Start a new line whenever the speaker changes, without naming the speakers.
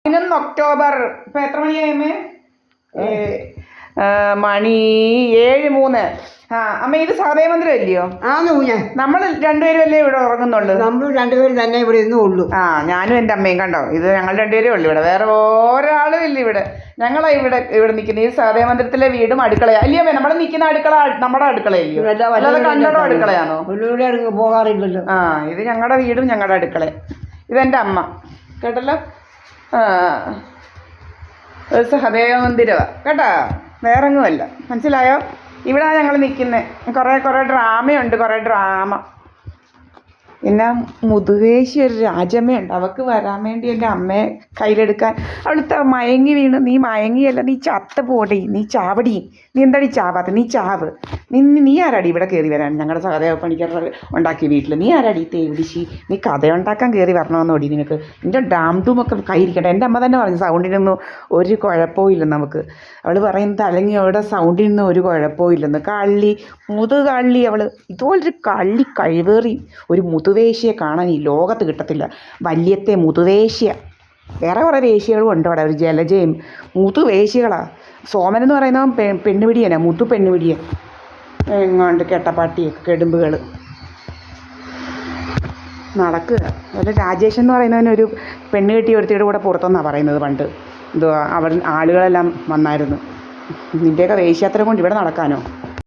11 October. ഇപ്പൊ എത്ര മണിയായമ്മേ? മണി 7:03. അമ്മ ഇത് സഹദേവമന്ദിരം അല്ലയോ? നമ്മൾ രണ്ടുപേരും അല്ലേ ഇവിടെ ഉറങ്ങുന്നുള്ളൂ?
നമ്മൾ രണ്ടുപേരും തന്നെ ഇവിടെ ഇന്നും ഉള്ളൂ.
ഞാനും എൻ്റെ അമ്മയും കണ്ടോ, ഇത് ഞങ്ങൾ രണ്ടുപേരേ ഉള്ളൂ ഇവിടെ, വേറെ ഒരാളും ഇല്ല ഇവിടെ. ഞങ്ങളാ ഇവിടെ നിൽക്കുന്നത്. ഈ സഹദേവമന്ദിരത്തിലെ വീടും അടുക്കളയാ അല്ലയോ? നമ്മൾ നിൽക്കുന്ന അടുക്കള നമ്മുടെ അടുക്കളയല്ലയോ? അല്ലാതെ കണ്ണടോ അടുക്കളയാണോ?
പോകാറില്ലല്ലോ.
ഇത് ഞങ്ങളുടെ വീടും ഞങ്ങളുടെ അടുക്കള. ഇതെൻ്റെ അമ്മ കേട്ടല്ലോ. സഹദേവമന്ദിരമാണ് കേട്ടോ, വേറെങ്ങുമല്ല. മനസ്സിലായോ? ഇവിടെ ഞങ്ങൾ നിൽക്കുന്നത്. കുറേ ഡ്രാമയുണ്ട്, കുറേ ഡ്രാമ. പിന്നെ മുതുവേശി ഒരു രാജമ്മയുണ്ട്, അവൾക്ക് വരാൻ വേണ്ടി എൻ്റെ അമ്മയെ കയ്യിലെടുക്കാൻ. അവളത്തെ മയങ്ങി വീണ്. നീ മയങ്ങിയല്ല, നീ ചത്ത പോടി, നീ ചാവടി. നീ എന്താടി ചാവാത്ത? നീ ചാവ്. നീ ആരാടി ഇവിടെ കയറി വരാൻ? ഞങ്ങളുടെ സഹദേവ പണിക്കർ ഉണ്ടാക്കിയ വീട്ടിൽ നീ ആരാടി തേവിടിശി? നീ കഥയുണ്ടാക്കാൻ കയറി വരണമെന്നോടി നിനക്ക്? നിൻ്റെ ഡാം ഡൂമൊക്കെ കയ്യിരിക്കട്ടെ. എൻ്റെ അമ്മ തന്നെ പറഞ്ഞു സൗണ്ടിനൊന്നും ഒരു കുഴപ്പവും ഇല്ലെന്ന്. നമുക്ക് അവൾ പറയുന്നത് അല്ലെങ്കിൽ അവിടെ സൗണ്ടിനൊന്നും ഒരു കുഴപ്പവും ഇല്ലെന്ന്. കള്ളി, മുതുകള്ളി അവൾ. ഇതുപോലൊരു കള്ളി കഴിവേറി ഒരു മുതുവേശ്യയെ കാണാൻ ഈ ലോകത്ത് കിട്ടത്തില്ല. വല്യത്തെ മുതുവേശ്യ. വേറെ കുറേ വേശ്യകളും ഉണ്ട് അവിടെ, ഒരു ജലജയും. മുതുവേശ്യകളാണ്. സോമനെന്ന് പറയുന്നവൻ പെണ്ണുപിടിയനാ, മുതു പെണ്ണുപിടിയൻ. എങ്ങാണ്ട് കെട്ടപ്പാട്ടിയൊക്കെ കെടുമ്പുകൾ നടക്കുക. അതുപോലെ രാജേഷ് എന്ന് പറയുന്നവനൊരു പെണ്ണ് കെട്ടി ഒരുത്തിയുടെ കൂടെ പുറത്തെന്നാണ് പറയുന്നത് പണ്ട്. എന്തുവാ, ആളുകളെല്ലാം വന്നായിരുന്നു. നിൻ്റെയൊക്കെ വേശ്യാത്ര കൊണ്ട് ഇവിടെ നടക്കാനോ?